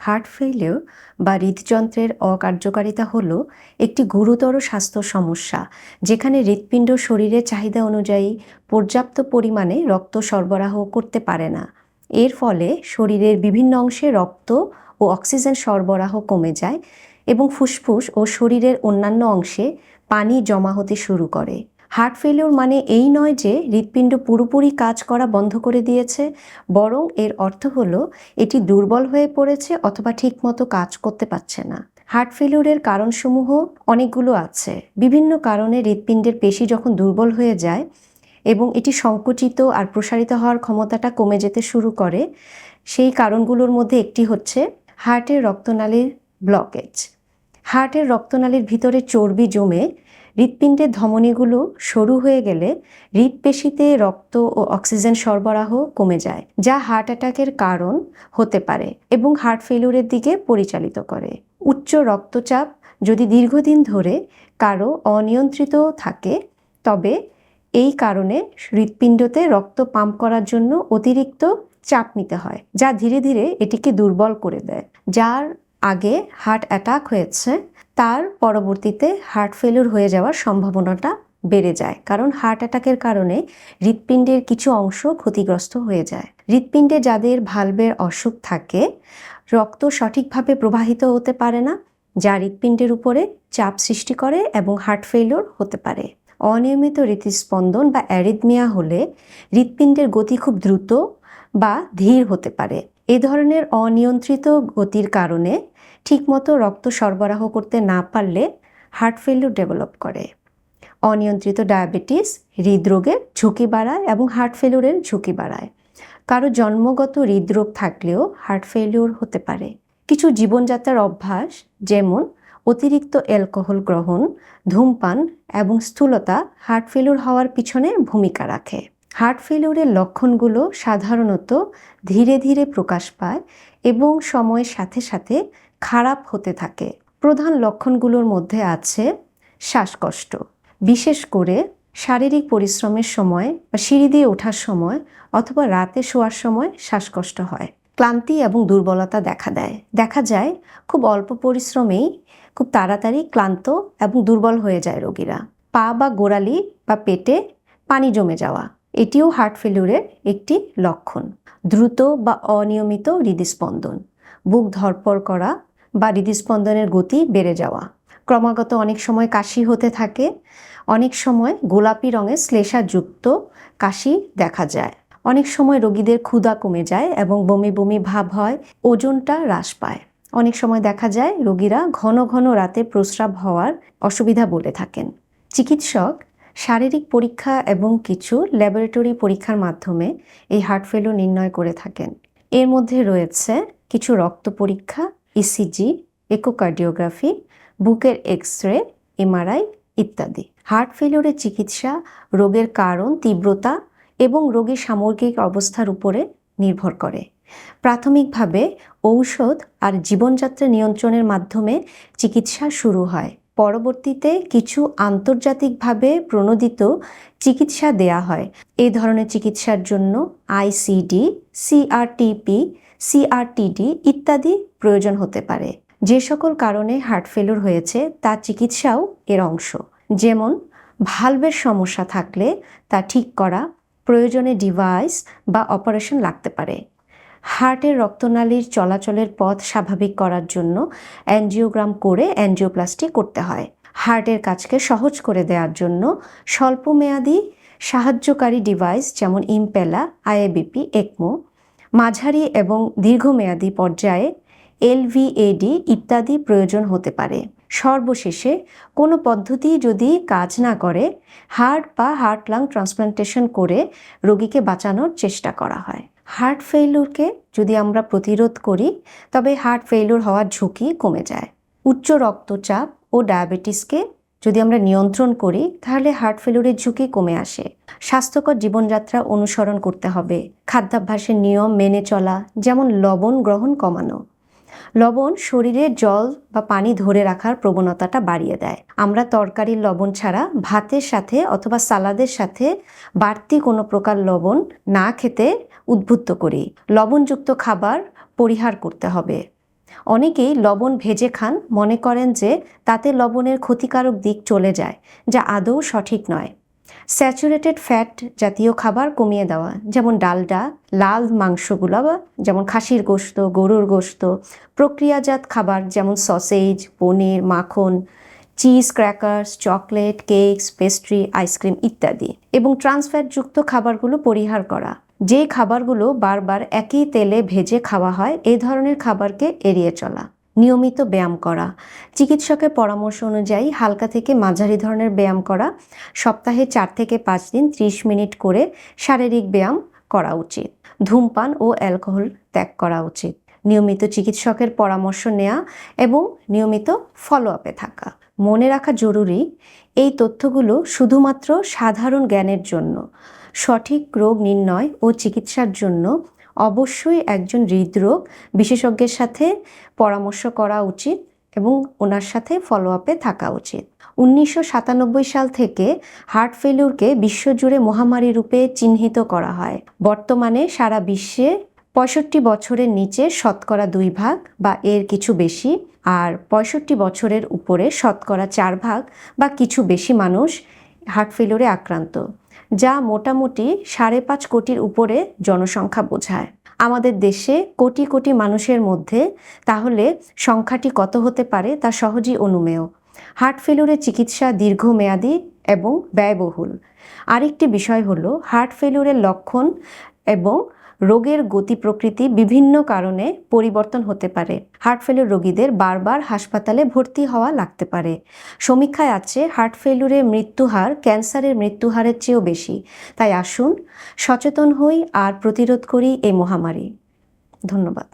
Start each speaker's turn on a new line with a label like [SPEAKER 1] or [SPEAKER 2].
[SPEAKER 1] Heart failure বা হৃদযন্ত্রের অকার্যকারিতা হলো একটি গুরুতর স্বাস্থ্য সমস্যা যেখানে হৃৎপিণ্ড শরীরের চাহিদা অনুযায়ী পর্যাপ্ত পরিমাণে রক্ত সরবরাহ করতে পারে না। এর ফলে শরীরের বিভিন্ন অংশে রক্ত ও অক্সিজেন সরবরাহ কমে যায় এবং ফুসফুস ও শরীরের অন্যান্য অংশে পানি জমা হতে শুরু করে। হার্ট ফেলিওর মানে এই নয় যে হৃৎপিণ্ড পুরোপুরি কাজ করা বন্ধ করে দিয়েছে, বরং এর অর্থ হলো এটি দুর্বল হয়ে পড়েছে অথবা ঠিকমতো কাজ করতে পারছে না। হার্ট ফেলিওরের কারণসমূহ অনেকগুলো আছে। বিভিন্ন কারণে হৃৎপিণ্ডের পেশি যখন দুর্বল হয়ে যায় এবং এটি সংকুচিত আর প্রসারিত হওয়ার ক্ষমতাটা কমে যেতে শুরু করে, সেই কারণগুলোর মধ্যে একটি হচ্ছে হার্টের রক্তনালীর ব্লকেজ। হার্টের রক্তনালীর ভিতরে চর্বি জমে হৃৎপিণ্ডের ধমনীগুলো সরু হয়ে গেলে হৃৎপেশিতে রক্ত ও অক্সিজেন সরবরাহ কমে যায়, যা হার্ট অ্যাটাকের কারণ হতে পারে এবং হার্ট ফেলিউরের দিকে পরিচালিত করে। উচ্চ রক্তচাপ যদি দীর্ঘদিন ধরে কারো অনিয়ন্ত্রিত থাকে, তবে এই কারণে হৃৎপিণ্ডতে রক্ত পাম্প করার জন্য অতিরিক্ত চাপ নিতে হয়, যা ধীরে ধীরে এটিকে দুর্বল করে দেয়। যার আগে হার্ট অ্যাটাক হয়েছে তার পরবর্তীতে হার্ট ফেলিউর হয়ে যাওয়ার সম্ভাবনাটা বেড়ে যায়, কারণ হার্ট অ্যাটাকের কারণে হৃৎপিণ্ডের কিছু অংশ ক্ষতিগ্রস্ত হয়ে যায়। হৃৎপিণ্ডে যাদের ভালভের অসুখ থাকে, রক্ত সঠিকভাবে প্রবাহিত হতে পারে না, যা হৃৎপিণ্ডের উপরে চাপ সৃষ্টি করে এবং হার্ট ফেলিউর হতে পারে। অনিয়মিত হৃদস্পন্দন বা অ্যারিথমিয়া হলে হৃৎপিণ্ডের গতি খুব দ্রুত বা ধীর হতে পারে। এ ধরনের অনিয়ন্ত্রিত গতির কারণে ঠিকমতো রক্ত সরবরাহ করতে না পারলে হার্ট ফেলিউর ডেভেলপ করে। অনিয়ন্ত্রিত ডায়াবেটিস হৃদরোগের ঝুঁকি বাড়ায় এবং হার্ট ফেলিউরের ঝুঁকি বাড়ায়। কারো জন্মগত হৃদরোগ থাকলেও হার্ট ফেলিউর হতে পারে। কিছু জীবনযাত্রার অভ্যাস, যেমন অতিরিক্ত অ্যালকোহল গ্রহণ, ধূমপান এবং স্থূলতা হার্ট ফেলিউর হওয়ার পিছনে ভূমিকা রাখে। হার্ট ফেলিউরের লক্ষণগুলো সাধারণত ধীরে ধীরে প্রকাশ পায় এবং সময়ের সাথে সাথে খারাপ হতে থাকে। প্রধান লক্ষণগুলোর মধ্যে আছে শ্বাসকষ্ট, বিশেষ করে শারীরিক পরিশ্রমের সময় বা সিঁড়ি দিয়ে ওঠার সময় অথবা রাতে শোয়ার সময় শ্বাসকষ্ট হয়। ক্লান্তি এবং দুর্বলতা দেখা যায় খুব অল্প পরিশ্রমেই খুব তাড়াতাড়ি ক্লান্ত এবং দুর্বল হয়ে যায় রোগীরা। পা বা গোড়ালি বা পেটে পানি জমে যাওয়া, এটিও হার্ট ফেলিউরের একটি লক্ষণ। দ্রুত বা অনিয়মিত হৃদস্পন্দন, বুক ধড়ফড় করা বা হৃদস্পন্দনের গতি বেড়ে যাওয়া। ক্রমাগত অনেক সময় কাশি হতে থাকে, অনেক সময় গোলাপি রঙের শ্লেষাযুক্ত কাশি দেখা যায়। অনেক সময় রোগীদের ক্ষুধা কমে যায় এবং বমি বমি ভাব হয়, ওজনটা হ্রাস পায়। অনেক সময় দেখা যায় রোগীরা ঘন ঘন রাতে প্রস্রাব হওয়ার অসুবিধা বলে থাকেন। চিকিৎসক শারীরিক পরীক্ষা এবং কিছু ল্যাবরেটরি পরীক্ষার মাধ্যমে এই হার্ট ফেলিউর নির্ণয় করে থাকেন। এর মধ্যে রয়েছে কিছু রক্ত পরীক্ষা, ইসিজি, ইকোকার্ডিওগ্রাফি, বুকের এক্স-রে, এমআরআই ইত্যাদি। হার্ট ফেলিউরের চিকিৎসা রোগের কারণ, তীব্রতা এবং রোগীর সামগ্রিক অবস্থার উপরে নির্ভর করে। প্রাথমিকভাবে ঔষধ আর জীবনযাত্রা নিয়ন্ত্রণের মাধ্যমে চিকিৎসা শুরু হয়। পরবর্তীতে কিছু আন্তর্জাতিকভাবে প্রণোদিত চিকিৎসা দেয়া হয়। এই ধরনের চিকিৎসার জন্য আইসিডি, সিআরটিপি, সিআরটিডি ইত্যাদি প্রয়োজন হতে পারে। যে সকল কারণে হার্ট ফেলিউর হয়েছে তার চিকিৎসাও এর অংশ, যেমন ভালভের সমস্যা থাকলে তা ঠিক করা, প্রয়োজনে ডিভাইস বা অপারেশন লাগতে পারে। হার্টের রক্তনালীর চলাচলের পথ স্বাভাবিক করার জন্য অ্যাঞ্জিওগ্রাম করে অ্যাঞ্জিওপ্লাস্টি করতে হয়। হার্টের কাজকে সহজ করে দেওয়ার জন্য স্বল্পমেয়াদী সাহায্যকারী ডিভাইস যেমন ইম্পেলা, আইএবিপি, একমো, মাঝারি এবং দীর্ঘমেয়াদী পর্যায়ে এলভিএডি ইত্যাদি প্রয়োজন হতে পারে। সর্বশেষে কোনো পদ্ধতি যদি কাজ না করে, হার্ট বা হার্ট লাং ট্রান্সপ্লান্টেশন করে রোগীকে বাঁচানোর চেষ্টা করা হয়। হার্ট ফেলিউরকে যদি আমরা প্রতিরোধ করি, তবে হার্ট ফেলিউর হওয়ার ঝুঁকি কমে যায়। উচ্চ রক্তচাপ ও ডায়াবেটিসকে যদি আমরা নিয়ন্ত্রণ করি, তাহলে হার্ট ফেলিউরের ঝুঁকি কমে আসে। স্বাস্থ্যকর জীবনযাত্রা অনুসরণ করতে হবে। খাদ্যাভ্যাসের নিয়ম মেনে চলা, যেমন লবণ গ্রহণ কমানো। লবণ শরীরে জল বা পানি ধরে রাখার প্রবণতাটা বাড়িয়ে দেয়। আমরা তরকারির লবণ ছাড়া ভাতের সাথে অথবা সালাদের সাথে বাড়তি কোনো প্রকার লবণ না খেতে উদ্বুদ্ধ করি। লবণযুক্ত খাবার পরিহার করতে হবে। অনেকেই লবণ ভেজে খান, মনে করেন যে তাতে লবণের ক্ষতিকারক দিক চলে যায়, যা আদৌ সঠিক নয়। স্যাচুরেটেড ফ্যাট জাতীয় খাবার কমিয়ে দেওয়া, যেমন ডালডা, লাল মাংসগুলো বা যেমন খাসির গোশত, গরুর গোশত, প্রক্রিয়াজাত খাবার যেমন সসেজ, পনির, মাখন, cheese, crackers, chocolate, cakes, pastry, ice cream ইত্যাদি, এবং ট্রান্সফ্যাটযুক্ত খাবারগুলো পরিহার করা। যে খাবারগুলো বারবার একই তেলে ভেজে খাওয়া হয়, এই ধরনের খাবারকে এড়িয়ে চলা। নিয়মিত ব্যায়াম করা, চিকিৎসকের পরামর্শ অনুযায়ী হালকা থেকে মাঝারি ধরনের ব্যায়াম করা, সপ্তাহে 4 থেকে 5 দিন 30 মিনিট করে শারীরিক ব্যায়াম করা উচিত। ধূমপান ও অ্যালকোহল ত্যাগ করা উচিত। নিয়মিত চিকিৎসকের পরামর্শ নেওয়া এবং নিয়মিত ফলো আপে থাকা। মনে রাখা জরুরি, এই তথ্যগুলো শুধুমাত্র সাধারণ জ্ঞানের জন্য। সঠিক রোগ নির্ণয় ও চিকিৎসার জন্য অবশ্যই একজন হৃদরোগ বিশেষজ্ঞের সাথে পরামর্শ করা উচিত এবং ওনার সাথে ফলো আপে থাকা উচিত। 1997 সাল থেকে হার্ট ফেলিউরকে বিশ্বজুড়ে মহামারী রূপে চিহ্নিত করা হয়। বর্তমানে সারা বিশ্বে 65 বছরের নিচে শতকরা 2 ভাগ বা এর কিছু বেশি, আর 65 বছরের উপরে শতকরা 4 ভাগ বা কিছু বেশি মানুষ হার্ট ফেলিউরে আক্রান্ত, যা মোটামুটি 5.5 কোটির উপরে জনসংখ্যা বোঝায়। আমাদের দেশে কোটি কোটি মানুষের মধ্যে তাহলে সংখ্যাটি কত হতে পারে তা সহজেই অনুমেয়। হার্ট ফেলিউরের চিকিৎসা দীর্ঘমেয়াদী এবং ব্যয়বহুল। আরেকটি বিষয় হলো হার্ট ফেলিউরের লক্ষণ এবং রোগের গতি প্রকৃতি বিভিন্ন কারণে পরিবর্তন হতে পারে। হার্ট ফেলিউর রোগীদের বারবার হাসপাতালে ভর্তি হওয়া লাগতে পারে। সমীক্ষায় আছে হার্ট ফেলিউরের মৃত্যুহার ক্যান্সারের মৃত্যুহারের চেয়েও বেশি। তাই আসুন সচেতন হই আর প্রতিরোধ করি এই মহামারী। ধন্যবাদ।